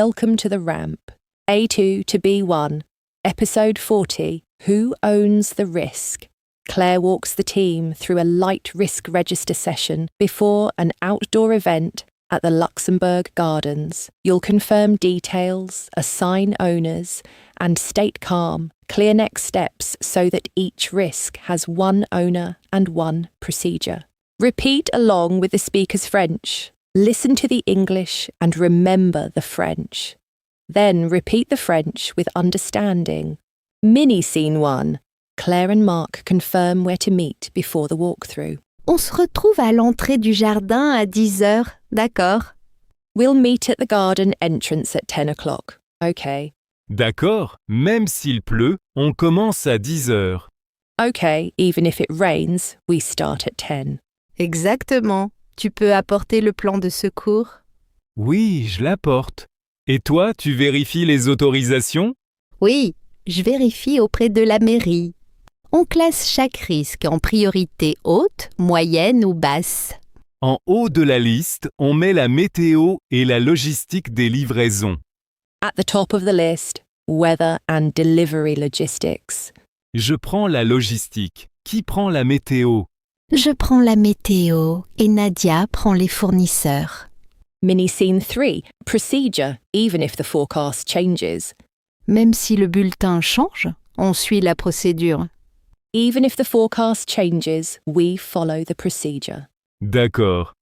Welcome to the ramp. A2 to B1. Episode 40. Who owns the risk? Claire walks the team through a light risk register session before an outdoor event at the Luxembourg Gardens. You'll confirm details, assign owners, and state calm, clear next steps so that each risk has one owner and one procedure. Repeat along with the speaker's French. Listen to the English and remember the French. Then repeat the French with understanding. Mini scene 1. Claire and Mark confirm where to meet before the walkthrough. On se retrouve à l'entrée du jardin à 10 heures, d'accord? We'll meet at the garden entrance at 10 o'clock. Okay. D'accord, même s'il pleut, on commence à 10 heures. Okay, even if it rains, we start at 10. Exactement. Tu peux apporter le plan de secours? Oui, je l'apporte. Et toi, tu vérifies les autorisations? Oui, je vérifie auprès de la mairie. On classe chaque risque en priorité haute, moyenne ou basse. En haut de la liste, on met la météo et la logistique des livraisons. At the top of the list, weather and delivery logistics. Je prends la logistique. Qui prend la météo? Je prends la météo et Nadia prend les fournisseurs. Mini scene 3. Procedure, even if the forecast changes. Même si le bulletin change, on suit la procédure. Even if the forecast changes, we follow the procedure. D'accord.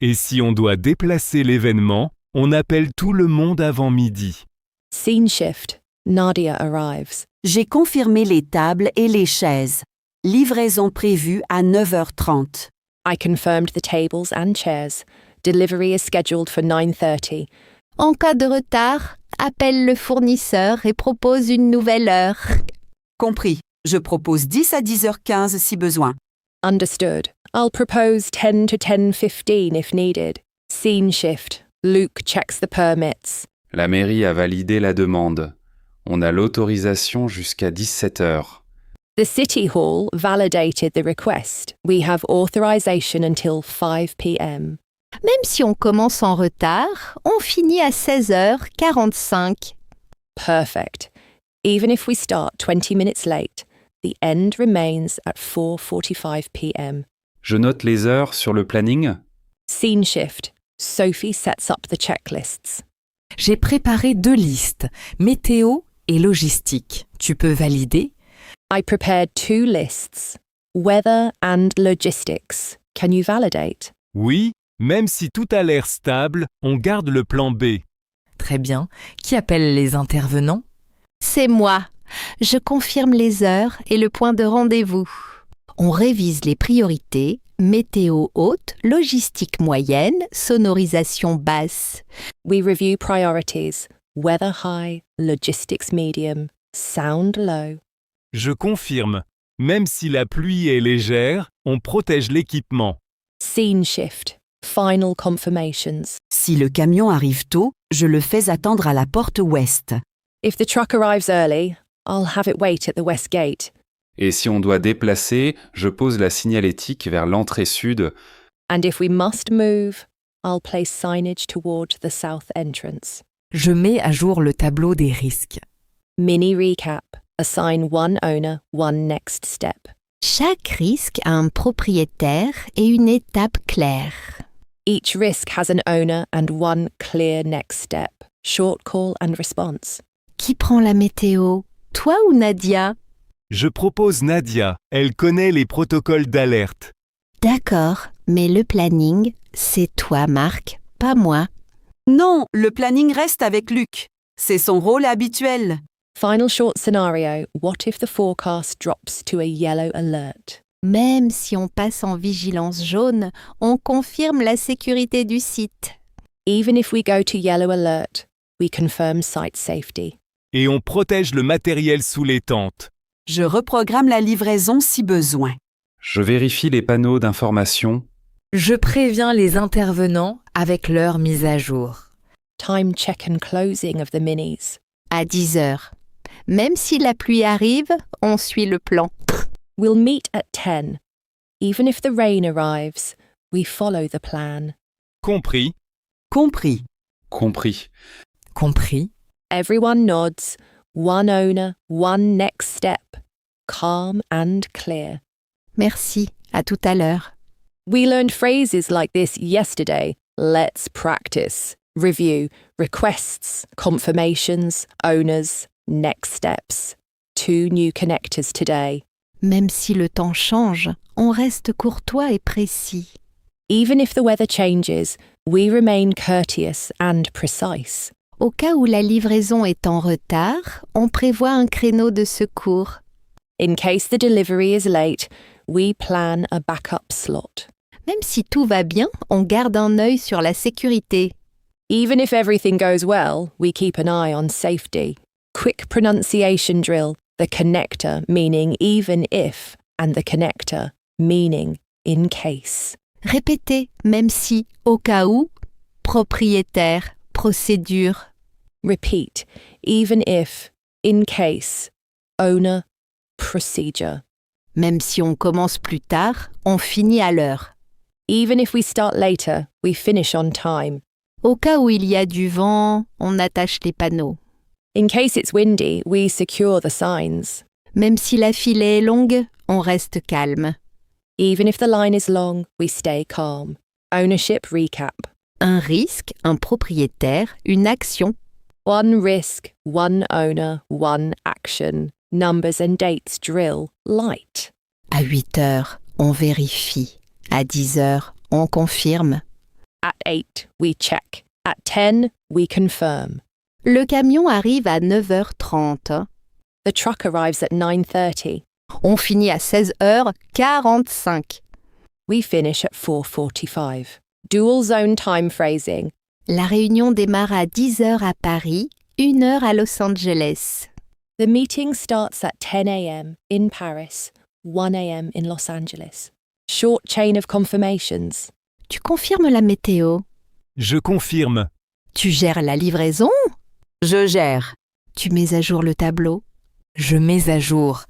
Et si on doit déplacer l'événement, on appelle tout le monde avant midi. Scene shift. Nadia arrives. J'ai confirmé les tables et les chaises. Livraison prévue à 9h30. I confirmed the tables and chairs. Delivery is scheduled for 9:30. En cas de retard, appelle le fournisseur et propose une nouvelle heure. Compris. Je propose 10 à 10h15 si besoin. Understood. I'll propose 10 to 10:15 if needed. Scene shift. Luke checks the permits. La mairie a validé la demande. On a l'autorisation jusqu'à 17 heures. The City Hall validated the request. We have authorization until 5 p.m. Même si on commence en retard, on finit à 16h45. Perfect. Even if we start 20 minutes late, the end remains at 4:45 p.m. Je note les heures sur le planning. Scene shift. Sophie sets up the checklists. J'ai préparé 2 listes, météo et logistique. Tu peux valider? I prepared 2 lists, weather and logistics. Can you validate? Oui, même si tout a l'air stable, on garde le plan B. Très bien. Qui appelle les intervenants? C'est moi. Je confirme les heures et le point de rendez-vous. On révise les priorités, météo haute, logistique moyenne, sonorisation basse. We review priorities, weather high, logistics medium, sound low. Je confirme. Même si la pluie est légère, on protège l'équipement. Scene shift. Final confirmations. Si le camion arrive tôt, je le fais attendre à la porte ouest. If the truck arrives early, I'll have it wait at the west gate. Et si on doit déplacer, je pose la signalétique vers l'entrée sud. And if we must move, I'll place signage toward the south entrance. Je mets à jour le tableau des risques. Mini recap. Assign one owner, one next step. Chaque risque a un propriétaire et une étape claire. Each risk has an owner and one clear next step. Short call and response. Qui prend la météo? Toi ou Nadia? Je propose Nadia. Elle connaît les protocoles d'alerte. D'accord, mais le planning, c'est toi, Marc, pas moi. Non, le planning reste avec Luc. C'est son rôle habituel. Final short scenario. What if the forecast drops to a yellow alert? Même si on passe en vigilance jaune, on confirme la sécurité du site. Even if we go to yellow alert, we confirm site safety. Et on protège le matériel sous les tentes. Je reprogramme la livraison si besoin. Je vérifie les panneaux d'information. Je préviens les intervenants avec leur mise à jour. Time check and closing of the minis. À 10 heures. Même si la pluie arrive, on suit le plan. We'll meet at 10. Even if the rain arrives, we follow the plan. Compris. Compris. Compris. Compris. Everyone nods. One owner, one next step. Calm and clear. Merci, à tout à l'heure. We learned phrases like this yesterday. Let's practice. Review. Requests, confirmations, owners, next steps. 2 new connectors today. Même si le temps change, on reste courtois et précis. Even if the weather changes, we remain courteous and precise. Au cas où la livraison est en retard, on prévoit un créneau de secours. In case the delivery is late, we plan a backup slot. Même si tout va bien, on garde un œil sur la sécurité. Even if everything goes well, we keep an eye on safety. Quick pronunciation drill. The connector meaning even if and the connector meaning in case. Répétez, même si, au cas où, propriétaire, procédure. Repeat, even if, in case, owner, procedure. Même si on commence plus tard, on finit à l'heure. Even if we start later, we finish on time. Au cas où il y a du vent, on attache les panneaux. In case it's windy, we secure the signs. Même si la filée est longue, on reste calme. Even if the line is long, we stay calm. Ownership recap. Un risque, un propriétaire, une action. One risk, one owner, one action. Numbers and dates drill light. À 8 heures, on vérifie. À 10 heures, on confirme. At 8, we check. At 10, we confirm. Le camion arrive à 9h30. The truck arrives at 9:30. On finit à 16h45. We finish at 4:45. Dual zone time phrasing. La réunion démarre à 10h à Paris, 1h à Los Angeles. The meeting starts at 10 a.m. in Paris, 1 a.m. in Los Angeles. Short chain of confirmations. Tu confirmes la météo? Je confirme. Tu gères la livraison? Je gère. Tu mets à jour le tableau? Je mets à jour.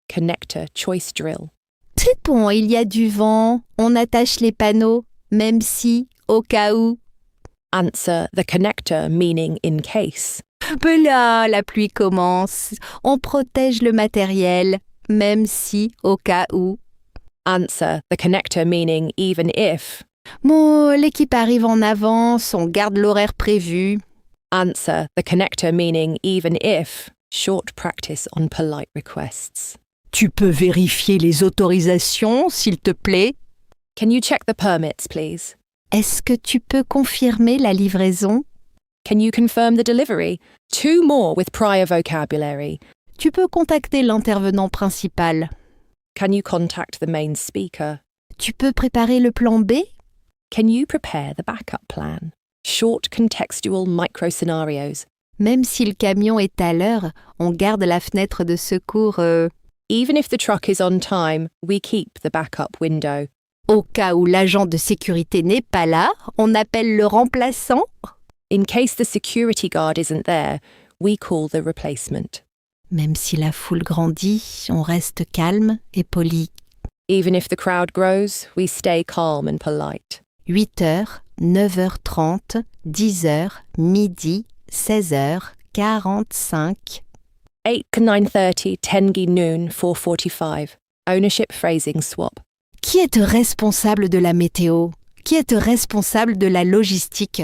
Connector choice drill. C'est bon, il y a du vent, on attache les panneaux, même si, au cas où. Answer the connector meaning in case. Mais là, la pluie commence, on protège le matériel, même si, au cas où. Answer the connector meaning even if. Bon, l'équipe arrive en avance, on garde l'horaire prévu. Answer the connector meaning even if. Short practice on polite requests. Tu peux vérifier les autorisations, s'il te plaît? Can you check the permits, please? Est-ce que tu peux confirmer la livraison? Can you confirm the delivery? 2 more with prior vocabulary. Tu peux contacter l'intervenant principal. Can you contact the main speaker? Tu peux préparer le plan B? Can you prepare the backup plan? Short contextual micro-scenarios. Même si le camion est à l'heure, on garde la fenêtre de secours. Even if the truck is on time, we keep the backup window. Au cas où l'agent de sécurité n'est pas là, on appelle le remplaçant. In case the security guard isn't there, we call the replacement. Même si la foule grandit, on reste calme et poli. Even if the crowd grows, we stay calm and polite. 8h, 9h30, 10h, midi, 16h45. 8 to 9:30, 10 noon, 4:45. Ownership phrasing swap. Qui est responsable de la météo? Qui est responsable de la logistique?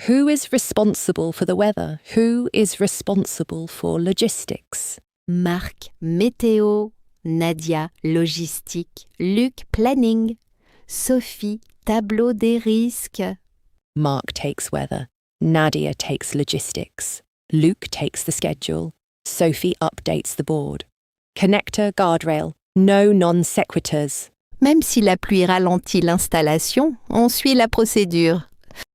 Who is responsible for the weather? Who is responsible for logistics? Marc, météo. Nadia, logistique. Luc, planning. Sophie, tableau des risques. Mark takes weather. Nadia takes logistics. Luke takes the schedule. Sophie updates the board. Connector guardrail. No non-sequiturs. Même si la pluie ralentit l'installation, on suit la procédure.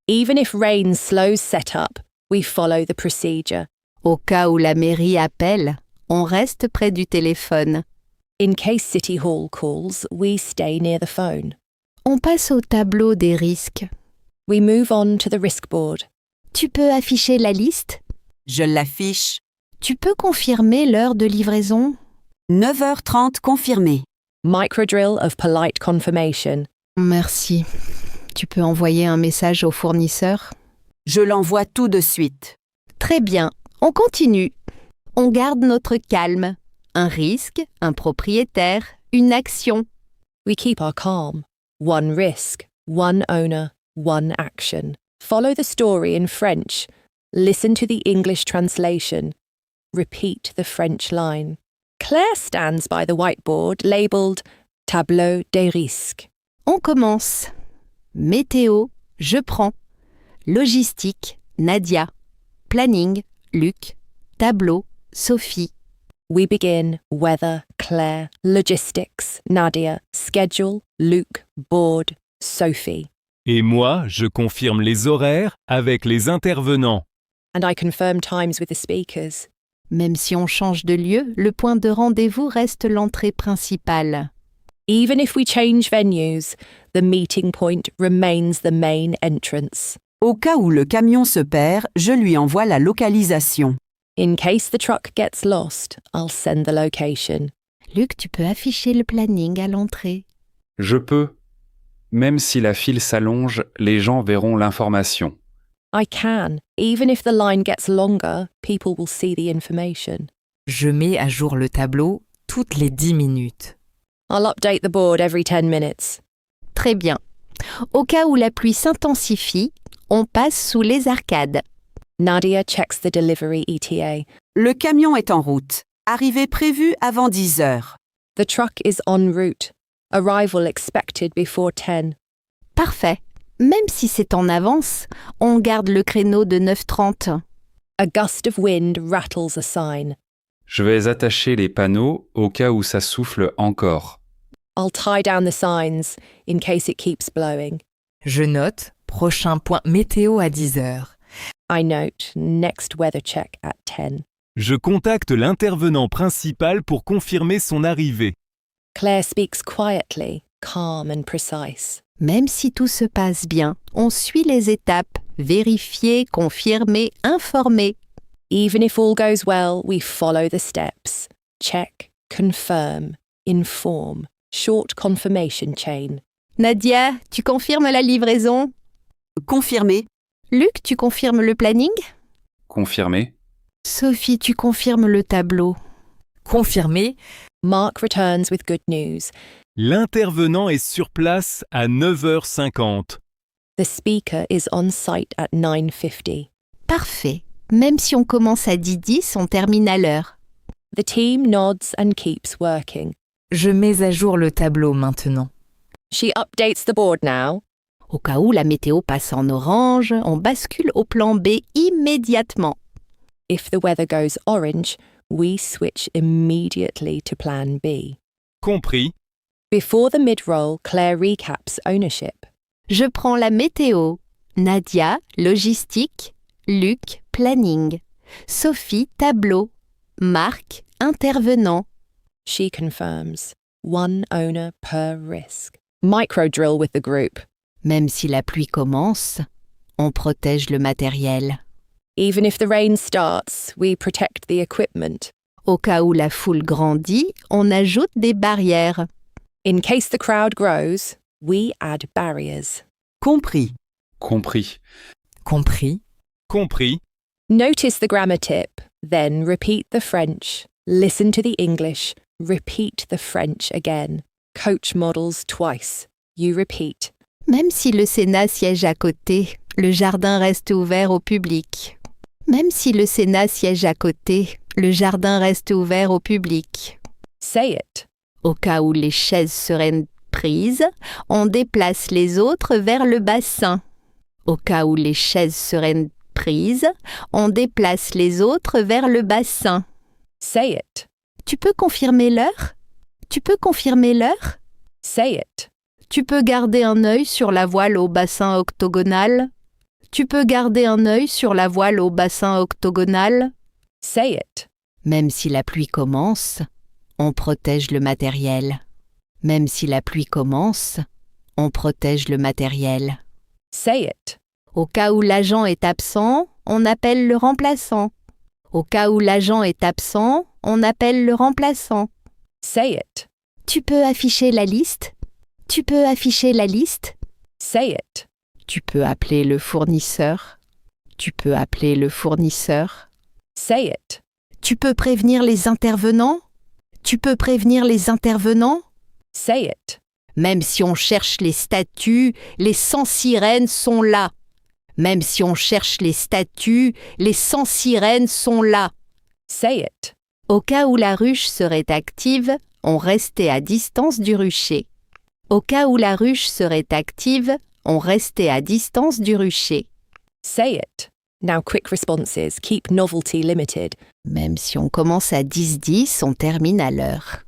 Even if rain slows setup, we follow the procedure. Au cas où la mairie appelle, on reste près du téléphone. In case City Hall calls, we stay near the phone. On passe au tableau des risques. We move on to the risk board. Tu peux afficher la liste? Je l'affiche. Tu peux confirmer l'heure de livraison? 9h30 confirmé. Microdrill of polite confirmation. Merci. Tu peux envoyer un message au fournisseur? Je l'envoie tout de suite. Très bien, on continue. On garde notre calme. Un risque, un propriétaire, une action. We keep our calm. One risk, one owner, one action. Follow the story in French. Listen to the English translation. Repeat the French line. Claire stands by the whiteboard labelled Tableau des risques. On commence. Météo, je prends. Logistique, Nadia. Planning, Luc. Tableau, Sophie. We begin weather, Claire, logistics, Nadia, schedule, Luke, board, Sophie. Et moi, je confirme les horaires avec les intervenants. And I confirm times with the speakers. Même si on change de lieu, le point de rendez-vous reste l'entrée principale. Even if we change venues, the meeting point remains the main entrance. Au cas où le camion se perd, je lui envoie la localisation. In case the truck gets lost, I'll send the location. Luc, tu peux afficher le planning à l'entrée. Je peux. Même si la file s'allonge, les gens verront l'information. I can. Even if the line gets longer, people will see the information. Je mets à jour le tableau toutes les 10 minutes. I'll update the board every 10 minutes. Très bien. Au cas où la pluie s'intensifie, on passe sous les arcades. Nadia checks the delivery ETA. Le camion est en route. Arrivée prévue avant 10 heures. The truck is en route. Arrival expected before 10. Parfait. Même si c'est en avance, on garde le créneau de 9h30. A gust of wind rattles a sign. Je vais attacher les panneaux au cas où ça souffle encore. I'll tie down the signs in case it keeps blowing. Je note, prochain point météo à 10 heures. I note next weather check at 10. Je contacte l'intervenant principal pour confirmer son arrivée. Claire speaks quietly, calm and precise. Même si tout se passe bien, on suit les étapes. Vérifier, confirmer, informer. Even if all goes well, we follow the steps. Check, confirm, inform. Short confirmation chain. Nadia, tu confirmes la livraison? Confirmé. Luc, tu confirmes le planning? Confirmé. Sophie, tu confirmes le tableau? Confirmé, Mark returns with good news. L'intervenant est sur place à 9h50. The speaker is on site at 9:50. Parfait. Même si on commence à 10h10, on termine à l'heure. The team nods and keeps working. je mets à jour le tableau maintenant. She updates the board now. Au cas où la météo passe en orange, on bascule au plan B immédiatement. If the weather goes orange, we switch immediately to plan B. Compris. Before the mid-roll, Claire recaps ownership. Je prends la météo. Nadia, logistique. Luc, planning. Sophie, tableau. Marc, intervenant. She confirms. One owner per risk. Micro-drill with the group. Même si la pluie commence, on protège le matériel. Even if the rain starts, we protect the equipment. Au cas où la foule grandit, on ajoute des barrières. In case the crowd grows, we add barriers. Compris. Compris. Compris. Compris. Notice the grammar tip, then repeat the French. Listen to the English. Repeat the French again. Coach models twice. You repeat. Même si le Sénat siège à côté, le jardin reste ouvert au public. Même si le Sénat siège à côté, le jardin reste ouvert au public. Say it. Au cas où les chaises seraient prises, on déplace les autres vers le bassin. Au cas où les chaises seraient prises, on déplace les autres vers le bassin. Say it. Tu peux confirmer l'heure? Tu peux confirmer l'heure? Say it. Tu peux garder un œil sur la voile au bassin octogonal? Tu peux garder un œil sur la voile au bassin octogonal? Say it. Même si la pluie commence, on protège le matériel. Même si la pluie commence, on protège le matériel. Say it. Au cas où l'agent est absent, on appelle le remplaçant. Au cas où l'agent est absent, on appelle le remplaçant. Say it. Tu peux afficher la liste? Tu peux afficher la liste? Say it. Tu peux appeler le fournisseur. Tu peux appeler le fournisseur. Say it. Tu peux prévenir les intervenants. Tu peux prévenir les intervenants. Say it. Même si on cherche les statues, les 100 sirènes sont là. Même si on cherche les statues, les 100 sirènes sont là. Say it. Au cas où la ruche serait active, on restait à distance du rucher. Au cas où la ruche serait active, on restait à distance du rucher. Say it. Now quick responses. Keep novelty limited. Même si on commence à 10-10, on termine à l'heure.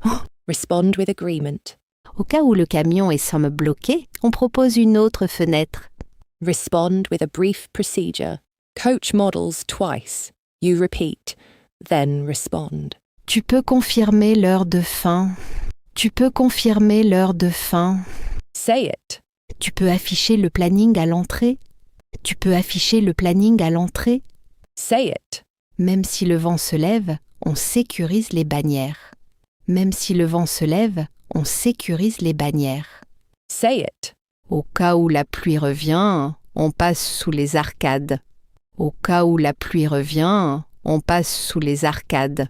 Respond with agreement. Au cas où le camion est somme bloqué, on propose une autre fenêtre. Respond with a brief procedure. Coach models twice. You repeat. Then respond. Tu peux confirmer l'heure de fin. Tu peux confirmer l'heure de fin. Say it. Tu peux afficher le planning à l'entrée. Tu peux afficher le planning à l'entrée. Say it. Même si le vent se lève, on sécurise les bannières. Même si le vent se lève, on sécurise les bannières. Say it. Au cas où la pluie revient, on passe sous les arcades. Au cas où la pluie revient, on passe sous les arcades.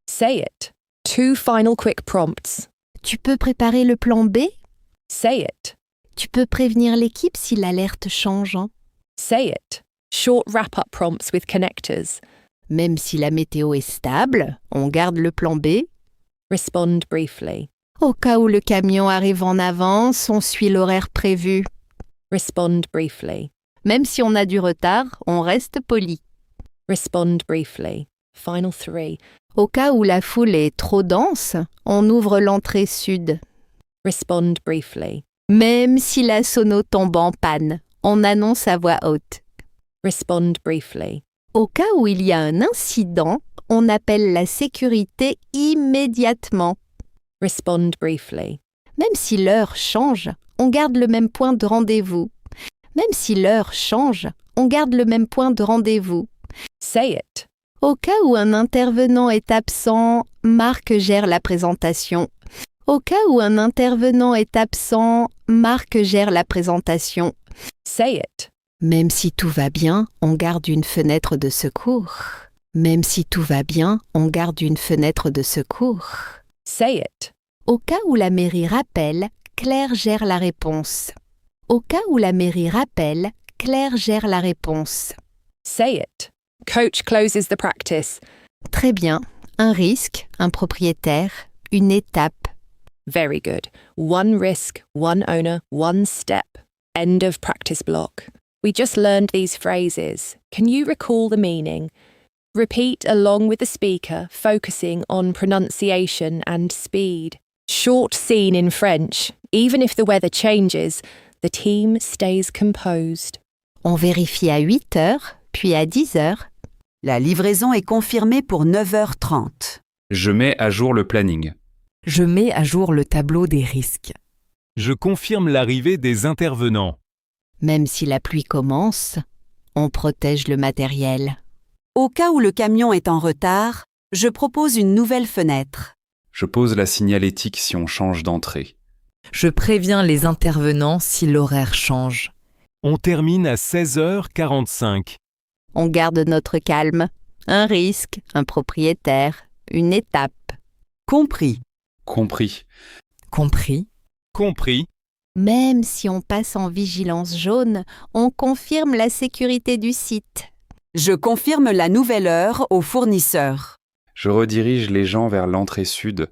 Say it. 2 final quick prompts. Tu peux préparer le plan B? Say it. Tu peux prévenir l'équipe si l'alerte change. Say it. Short wrap-up prompts with connectors. Même si la météo est stable, on garde le plan B. Respond briefly. Au cas où le camion arrive en avance, on suit l'horaire prévu. Respond briefly. Même si on a du retard, on reste poli. Respond briefly. Final 3. Au cas où la foule est trop dense, on ouvre l'entrée sud. Respond briefly. Même si la sono tombe en panne, on annonce à voix haute. Respond briefly. Au cas où il y a un incident, on appelle la sécurité immédiatement. Respond briefly. Même si l'heure change, on garde le même point de rendez-vous. Même si l'heure change, on garde le même point de rendez-vous. Say it. Au cas où un intervenant est absent, Marc gère la présentation. Au cas où un intervenant est absent, Marc gère la présentation. Say it. Même si tout va bien, on garde une fenêtre de secours. Même si tout va bien, on garde une fenêtre de secours. Say it. Au cas où la mairie rappelle, Claire gère la réponse. Au cas où la mairie rappelle, Claire gère la réponse. Say it. Coach closes the practice. Très bien. Un risque, un propriétaire, une étape. Very good. 1 risk, 1 owner, 1 step. End of practice block. We just learned these phrases. Can you recall the meaning? Repeat along with the speaker, focusing on pronunciation and speed. Short scene in French. Even if the weather changes, the team stays composed. On vérifie à 8 heures, puis à 10 heures. La livraison est confirmée pour 9h30. Je mets à jour le planning. Je mets à jour le tableau des risques. Je confirme l'arrivée des intervenants. Même si la pluie commence, on protège le matériel. Au cas où le camion est en retard, je propose une nouvelle fenêtre. Je pose la signalétique si on change d'entrée. Je préviens les intervenants si l'horaire change. On termine à 16h45. On garde notre calme. Un risque, un propriétaire, une étape. Compris. Compris. Compris? Compris. Même si on passe en vigilance jaune, on confirme la sécurité du site. Je confirme la nouvelle heure au fournisseur. Je redirige les gens vers l'entrée sud.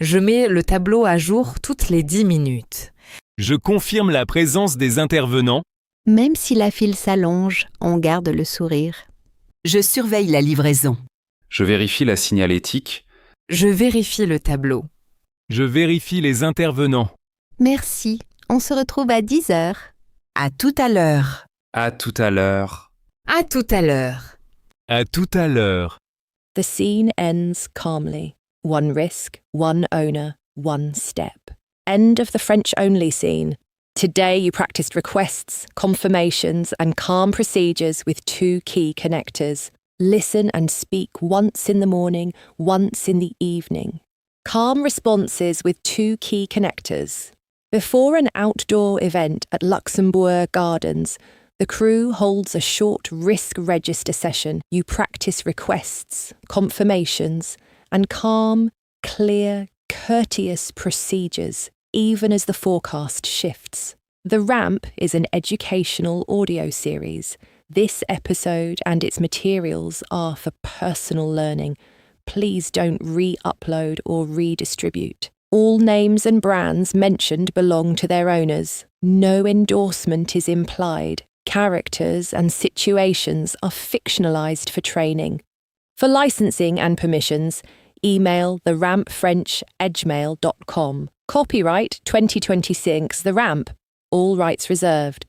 Je mets le tableau à jour toutes les 10 minutes. Je confirme la présence des intervenants. Même si la file s'allonge, on garde le sourire. Je surveille la livraison. Je vérifie la signalétique. Je vérifie le tableau. Je vérifie les intervenants. Merci. On se retrouve à 10 heures. À tout à l'heure. À tout à l'heure. À tout à l'heure. À tout à l'heure. The scene ends calmly. 1 risk, 1 owner, 1 step. End of the French-only scene. Today you practiced requests, confirmations, and calm procedures with 2 key connectors. Listen and speak once in the morning, once in the evening. Calm responses with 2 key connectors. Before an outdoor event at Luxembourg Gardens, The crew holds a short risk register session. You practice requests, confirmations, and calm, clear, courteous procedures, even as the forecast shifts. The Ramp is an educational audio series. This episode and its materials are for personal learning. Please don't re-upload or redistribute. All names and brands mentioned belong to their owners. No endorsement is implied. Characters and situations are fictionalized for training. For licensing and permissions, email therampfrench@edgmail.com. Copyright 2026 The Ramp. All rights reserved.